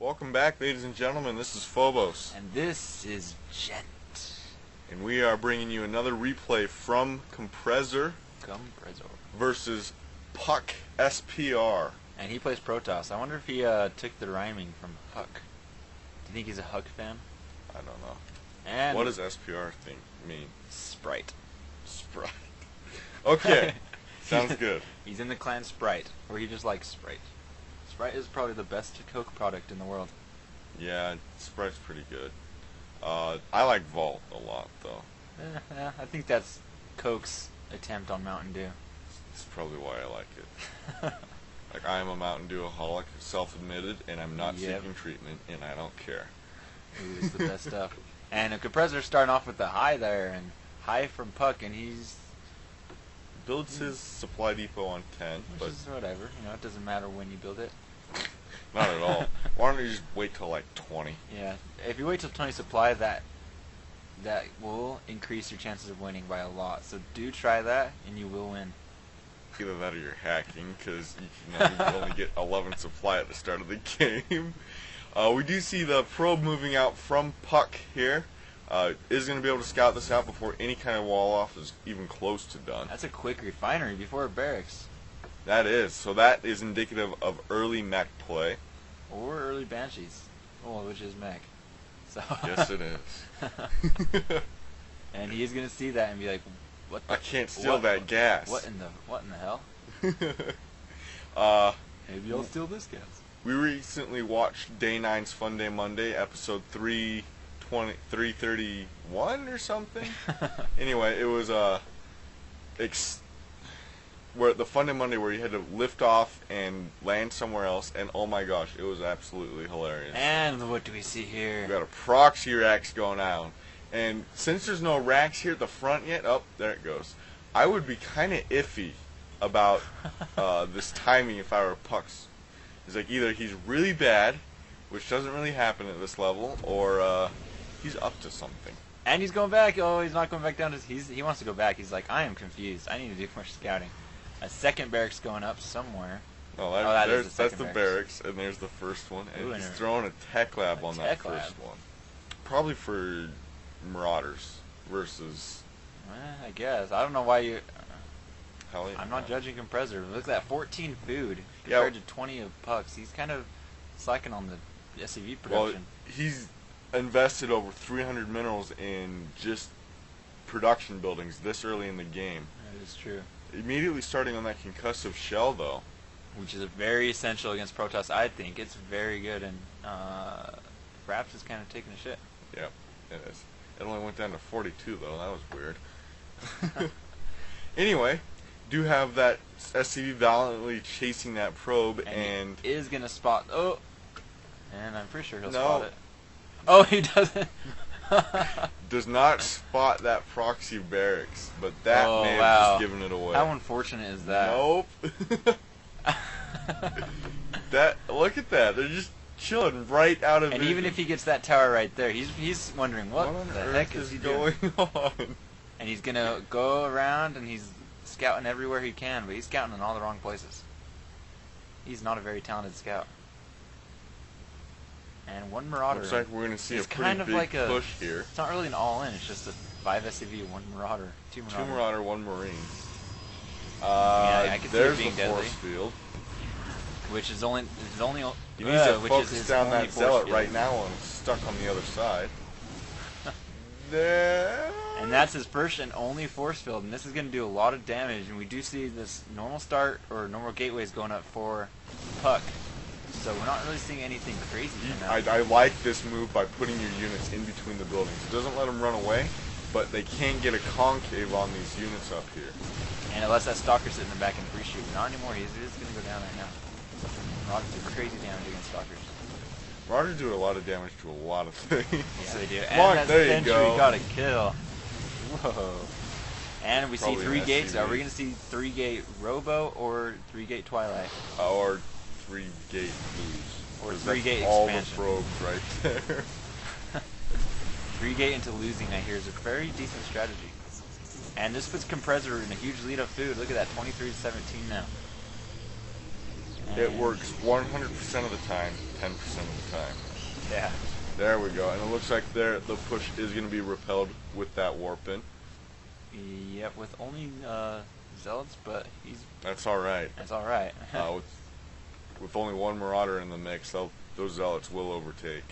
Welcome back, ladies and gentlemen. This is Phobos. And this is Gent. And we are bringing you another replay from Komprezzor versus PuCkSPR. And he plays Protoss. I wonder if he took the rhyming from Huck. Do you think he's a Huck fan? I don't know. And what does SPR mean? Sprite. Sprite. Okay. Sounds good. He's in the clan Sprite, or he just likes Sprite. Sprite is probably the best Coke product in the world. Yeah, Sprite's pretty good. I like Vault a lot, though. Yeah, I think that's Coke's attempt on Mountain Dew. That's probably why I like it. Like, I am a Mountain Dew-aholic, self-admitted, and I'm not seeking treatment, and I don't care. Ooh, it's the best stuff. And Komprezzor's starting off with the high there, and high from Puck, and he's builds his supply depot on 10, which is whatever. You know, it doesn't matter when you build it. Not at all. Why don't you just wait till like 20? Yeah, if you wait till 20 supply, that will increase your chances of winning by a lot. So do try that, and you will win. Either that or you're hacking, because you can only get 11 supply at the start of the game. We do see the probe moving out from Puck here. Is going to be able to scout this out before any kind of wall off is even close to done. That's a quick refinery before barracks. That is. So that is indicative of early mech play. Or early Banshees. Oh, which is mech. So yes, it is. And he is going to see that and be like, "What? I can't steal that gas. What in the hell?" Maybe I'll steal this gas. We recently watched Day 9's Fun Day Monday, episode 331 or something. Anyway, it was where the Fun Day Monday where you had to lift off and land somewhere else, and oh my gosh, it was absolutely hilarious. And what do we see here? We got a proxy racks going out, and since there's no racks here at the front yet, oh, there it goes. I would be kind of iffy about this timing if I were Pucks. It's like either he's really bad, which doesn't really happen at this level, or he's up to something. And he's going back. Oh, he's not going back down. He wants to go back. He's like, I am confused. I need to do more scouting. A second barracks going up somewhere. Oh, that's the barracks, and there's the first one. And he's throwing a tech lab on that first one. Probably for Marauders versus... I guess. I don't know why you... I'm not judging Komprezzor. Look at that 14 food compared to 20 of Pucks. He's kind of slacking on the SCV production. Well, he's invested over 300 minerals in just production buildings this early in the game. That is true. Immediately starting on that concussive shell, though. Which is very essential against Protoss, I think. It's very good, and Raps is kind of taking a shit. Yep, it is. It only went down to 42, though. That was weird. Anyway, do have that SCV valiantly chasing that probe, and he is going to spot... Oh! And I'm pretty sure he'll spot it. Oh, he doesn't! Does not spot that proxy barracks, but that may have just given it away. How unfortunate is that? Nope. Look at that. They're just chilling right out of And vision. Even if he gets that tower right there, he's wondering what the heck is he going on? And he's going to go around and he's scouting everywhere he can, but he's scouting in all the wrong places. He's not a very talented scout. And one Marauder. Looks like we're going to see a pretty kind of big like push here. It's not really an all-in. It's just a 5 SCV, 1 Marauder, 2 Marauder. 2 Marauder, 1 Marine. Yeah, I can see there's it being the force field. Which is only... You need to focus down that zealot right now and it's stuck on the other side. There. And that's his first and only force field, and this is going to do a lot of damage, and we do see this normal start or normal gateways going up for Puck. So we're not really seeing anything crazy right now. I like this move by putting your units in between the buildings. It doesn't let them run away, but they can get a concave on these units up here. And it lets that Stalker sit in the back and free shoot. Not anymore. He's just going to go down right now. Marauders do crazy damage against Stalkers. Marauders do a lot of damage to a lot of things. Yeah, they do. Mark, And there that you go. got a kill. Whoa. And we see Probably 3 gates. Are we going to see 3-gate Robo or 3-gate Twilight? Or 3-gate Booze. Or 3-gate all expansion. All the probes right there. 3-gate into losing, I hear, is a very decent strategy. And this puts Komprezzor in a huge lead of food. Look at that, 23-17 now. It works 100% of the time, 10% of the time. Yeah. There we go. And it looks like the push is going to be repelled with that warp in. Yep, with only zealots, but he's... That's alright. That's alright. With only one Marauder in the mix, those zealots will overtake.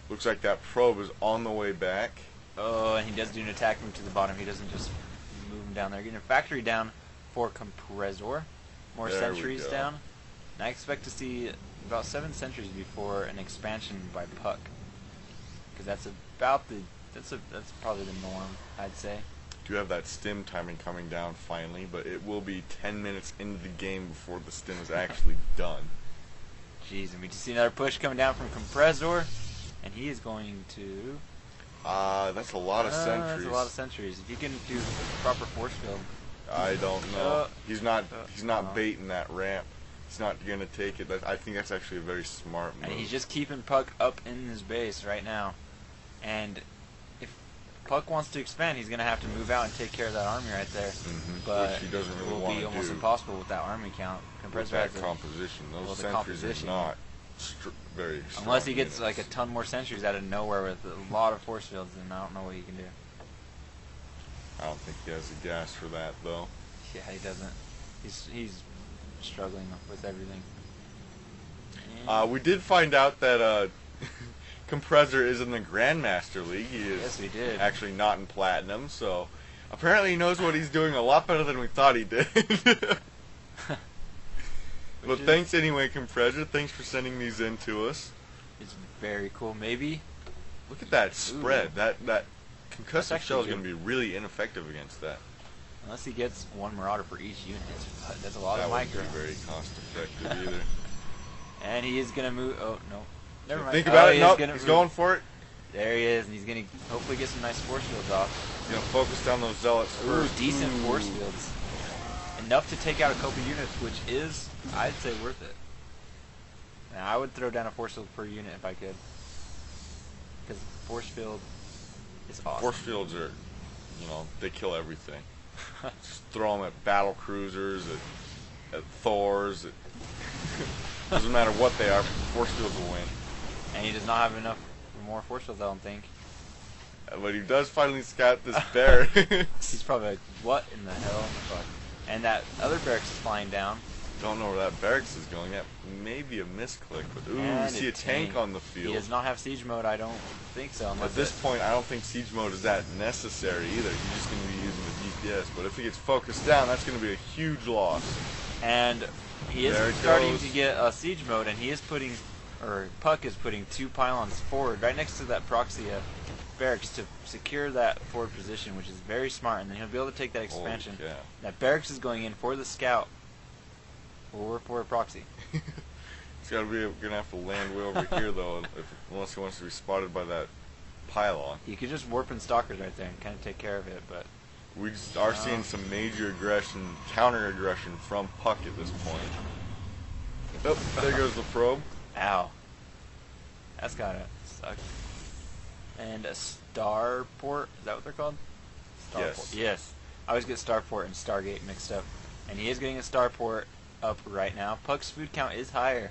Looks like that probe is on the way back. Oh, and he does do an attack move to the bottom. He doesn't just move him down there. Getting a factory down for Komprezzor. More There sentries we go. down. And I expect to see about 7 sentries before an expansion by Puck. Because that's about the... That's probably the norm, I'd say. Do have that stim timing coming down finally, but it will be 10 minutes into the game before the stim is actually done. Jeez, and we just see another push coming down from Komprezzor. And he is going to... That's a lot of sentries. That's a lot of sentries. If you can do proper force field. I don't know. He's not baiting that ramp. He's not going to take it. I think that's actually a very smart move. And he's just keeping Puck up in his base right now. And if Puck wants to expand, he's going to have to move out and take care of that army right there. But which he doesn't really it will want be to almost do impossible with that army count. with that composition. Those sentries are not very strong. Unless he gets units. like a ton more sentries out of nowhere with a lot of force fields, then I don't know what he can do. I don't think he has the gas for that, though. Yeah, he doesn't. He's struggling with everything. We did find out that Komprezzor is in the Grandmaster League. He is Yes, we did. actually not in Platinum, so apparently he knows what he's doing a lot better than we thought he did. But thanks anyway, Komprezzor. Thanks for sending these in to us. It's very cool. Maybe. Look at that spread. Ooh. That concussive actually shell is good. going to be really ineffective against that. Unless he gets one Marauder for each unit. That's a lot That of wouldn't micro. be very cost effective either. And he is going to move... Oh, no. Never mind. Think about Oh, it. Nope, gonna he's move. going for it. There he is, and he's going to hopefully get some nice force fields off. He's going to focus down those zealots Ooh, first. decent force fields. Enough to take out a couple units, which is, I'd say, worth it. Now, I would throw down a force field per unit if I could. Because force field is awesome. Force fields are, they kill everything. Just throw them at battle cruisers, at Thors. Doesn't matter what they are. Force fields will win. And he does not have enough for more force fields, I don't think. But he does finally scout this barracks. He's probably like, what in the hell? Fuck. And that other barracks is flying down. Don't know where that barracks is going. That may be a misclick, but ooh, And see a tank on the field. He does not have siege mode, I don't think so. At this point, I don't think siege mode is that necessary either. He's just going to be using the DPS. But if he gets focused down, that's going to be a huge loss. And he is There it starting goes. to get a siege mode, and he is putting, or Puck is putting 2 pylons forward, right next to that proxy barracks to secure that forward position, which is very smart. And then he'll be able to take that expansion. Holy cow. That barracks is going in for the scout, or for a proxy. He's gonna have to land way over here though, unless he wants to be spotted by that pylon. You could just warp in stalkers right there and kind of take care of it, but We just are seeing some major aggression, counter aggression from Puck at this point. Oh, there goes the probe. ow, that's gotta suck. And a starport, is that what they're called? Yes. Yes. I always get starport and Stargate mixed up. And he is getting a starport up right now. Puck's food count is higher,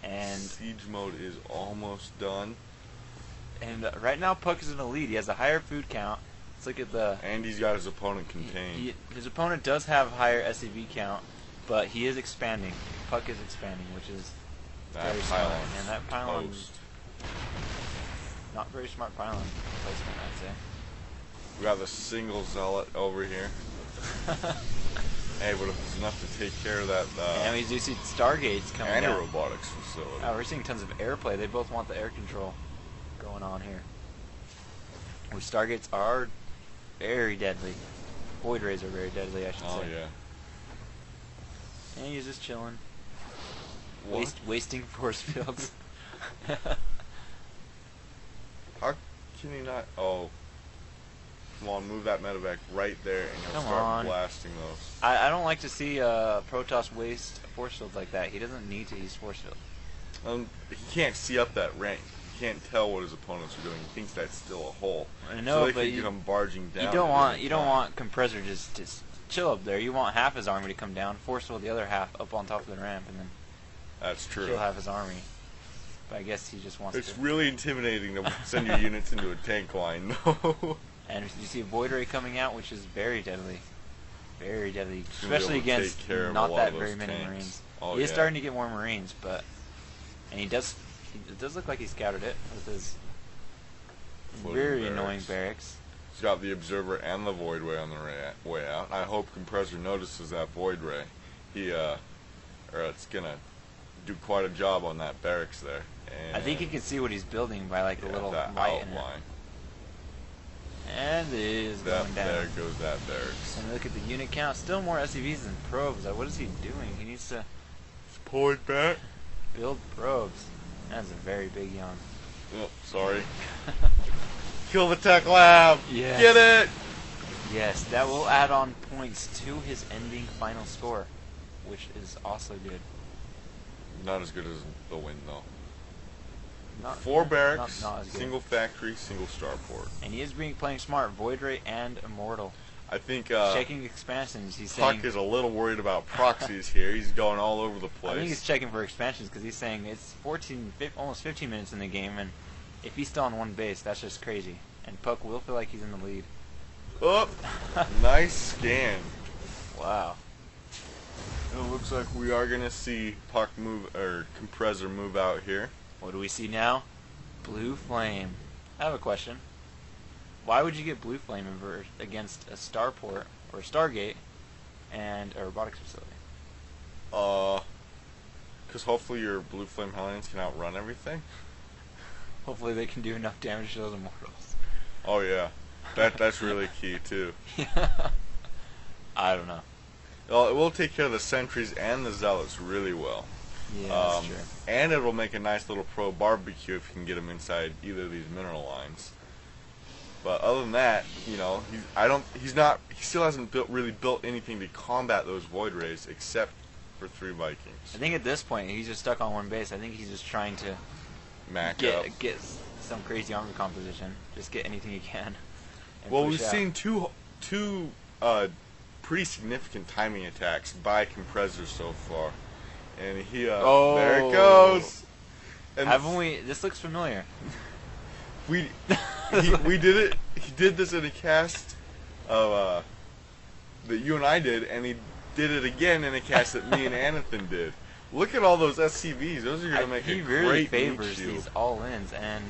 and Siege mode is almost done. right now Puck is in the lead. He has a higher food count. Let's look at the. And he's got his opponent contained. His opponent does have higher SCV count, but he is expanding. Puck is expanding, which is That very smart. pylon. And that pylon, Toast. not very smart pylon placement, I'd say. We got the single zealot over here. Hey, but if it's enough to take care of that And we do see Stargates coming down. robotics facility. Oh, we're seeing tons of airplay. They both want the air control going on here. Which Stargates are very deadly. Void Rays are very deadly, I should Oh say. yeah. And he's just chilling. What? Wasting force fields. How can he not? Oh. Come on, move that medevac right there, and he'll Come start on. blasting those. I don't like to see Protoss waste force fields like that. He doesn't need to use force fields. He can't see up that rank. He can't tell what his opponents are doing. He thinks that's still a hole. I know, so they but can come barging down. you don't want Komprezzor just to chill up there. You want half his army to come down, force field the other half up on top of the ramp, and then That's true. kill half his army. But I guess he just wants It's to. really intimidating to send your units into a tank line, though. And you see a Void Ray coming out, which is very deadly. Very deadly. He's gonna be Especially able to against take care of a not lot that of those very many tanks. Marines. Oh, He is yeah. starting to get more Marines, but... And it does look like he scouted it with his Floating very barracks. annoying barracks. He's got the Observer and the Void Ray on the way out. I hope Komprezzor notices that Void Ray. Or it's gonna do quite a job on that barracks there. And I think he can see what he's building by like the little that light in it. outline. And it is going down. There goes that barracks. And look at the unit count. Still more SCVs than probes. Like, what is he doing? He needs to Just pull it back. build probes. That's a very big yawn. Oh, sorry. Kill the tech lab. Yes. Get it. Yes, that will add on points to his ending final score, which is also good. Not as good as the win though. Not, 4 barracks, not as good. single factory, single starport. And he is playing smart. Void Ray and Immortal. I think Checking expansions. He's saying. Puck is a little worried about proxies here. He's going all over the place. I think he's checking for expansions because he's saying it's almost 15 minutes in the game, and if he's still on one base, that's just crazy. And Puck will feel like he's in the lead. Oh, nice scan. Wow. It looks like we are gonna see Puck move or Komprezzor move out here. What do we see now? Blue Flame. I have a question. Why would you get Blue Flame against a starport or a Stargate and a robotics facility? Because hopefully your Blue Flame Hellions can outrun everything. Hopefully they can do enough damage to those Immortals. Oh yeah, that's really key too. I don't know. Well, it will take care of the sentries and the zealots really well. Yeah, that's true. And it'll make a nice little pro barbecue if you can get them inside either of these mineral lines. But other than that, you know, he still hasn't really built anything to combat those Void Rays except for 3 Vikings. I think at this point he's just stuck on one base. I think he's just trying to get some crazy armor composition. Just get anything he can. Well, we've seen two pretty significant timing attacks by Komprezzor so far, and he there it goes. And haven't we? This looks familiar. we did it. He did this in a cast of that you and I did, and he did it again in a cast that me and Anathan did. Look at all those SCVs. Those are gonna make a he really great favors meat shield. these all-ins, and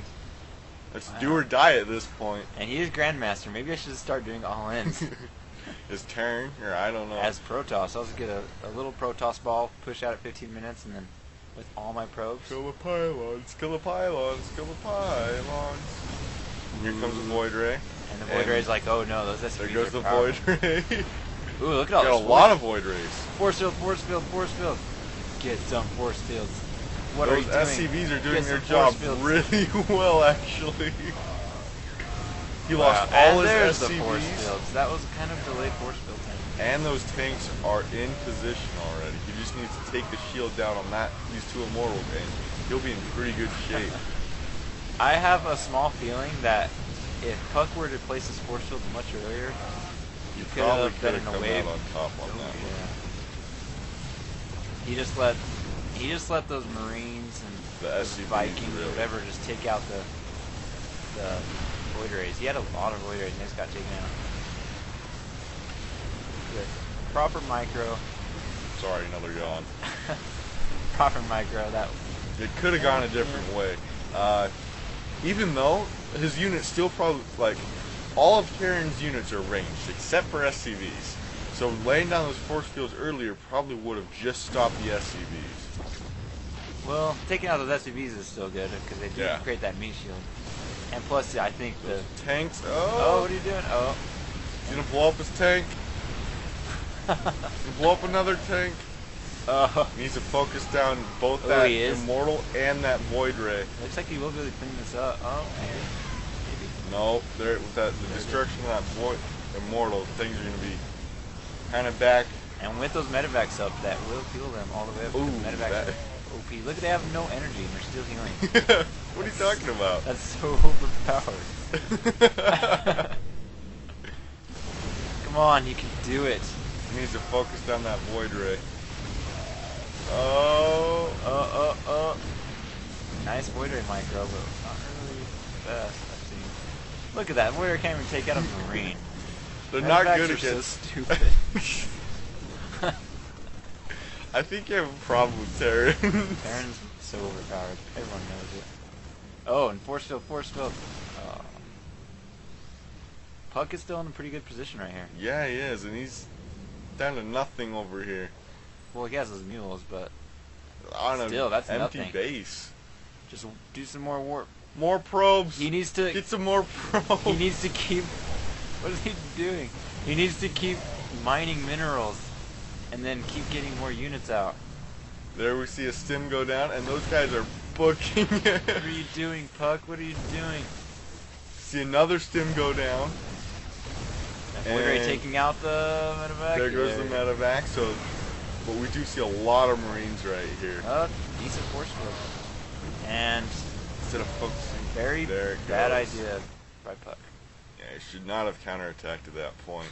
It's do or die at this point. and he is Grandmaster. Maybe I should start doing all-ins. His Terran, or I don't know. As Protoss, I'll just get a little Protoss ball, push out at 15 minutes, and then with all my probes. Kill the pylons, kill the pylons, kill the pylons. Here comes the Void Ray. And the Void Ray's like, oh no, those SCVs There goes are the powerful. Void Ray. Ooh, look at all Got a this lot of Void Rays. force field, force field, force field. Get some force fields. What are Those you doing? SCVs are doing Get their some job force fields. really well, actually. He lost all and his there's SCVs. the force fields. That was kind of delayed force field time. And those tanks are in position already. He just needs to take the shield down on these 2 Immortals, and he'll be in pretty good shape. I have a small feeling that if Puck were to place his force field much earlier, he could Probably have been could in have a come wave. out on top on that one. Yeah. He just let those Marines and The those SCVs Vikings really. or whatever just take out the Void Rays. He had a lot of Void Rays and they just got taken out. With proper micro. Sorry, another yawn. Proper micro, that It could have gone a different way. Even though his units still probably, like, all of Terran's units are ranged except for SCVs. So laying down those force fields earlier probably would have just stopped the SCVs. well, taking out those SCVs is still good because they do create that meat shield. And plus, I think the Tanks, oh, what are you doing? Oh, he's gonna blow up his tank. He's gonna blow up another tank. He needs to focus down both that he is. Immortal and that Void Ray. looks like he will be able to clean this up. Oh, maybe. No, there with the destruction of that Void Immortal, things are gonna be kind of back. And with those medevacs up, that will heal them all the way up. Ooh, The medevacs that- are OP. Look, they have no energy and they're still healing. What are you talking about? That's so overpowered. Come on, you can do it. He needs to focus down that Void Ray. Oh. Nice void ray micro, but not really the best I've seen. Look at that. Void ray can't even take out a marine. They're not good Medivacs are against. so stupid. I think you have a problem with Terran. Terran's so overpowered. Everyone knows it. Oh, and force field. Puck is still in a pretty good position right here. Yeah, he is, and he's down to nothing over here. Well, he has his mules, but On still, an that's empty nothing. base. Just do some more warp. More probes. He needs to. Get some more probes. He needs to keep. What is he doing? He needs to keep mining minerals, and then keep getting more units out. There we see a stim go down, and those guys are booking it. What are you doing, Puck? What are you doing? See another stim go down. Void Ray taking out the medevac. There goes the medevac. So, but we do see a lot of Marines right here. Decent force field. And Instead of focusing, very there it bad goes. idea by Puck. Yeah, he should not have counterattacked at that point.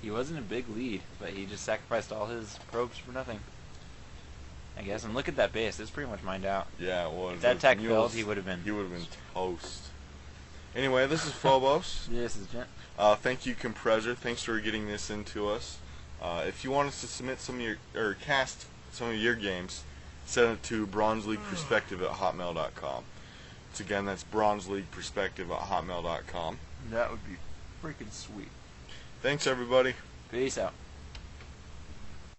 He wasn't a big lead, but he just sacrificed all his probes for nothing. I guess. And look at that base. It's pretty much mined out. Yeah, it was. If that Those attack mules, failed, he would have been. He would have been toast. Anyway, this is Phobos. This is Gent. Thank you, Komprezzor. Thanks for getting this into us. If you want us to submit some of your, or cast some of your games, send it to BronzeLeaguePerspective@hotmail.com. Once again, that's BronzeLeaguePerspective@hotmail.com. That would be freaking sweet. Thanks, everybody. Peace out.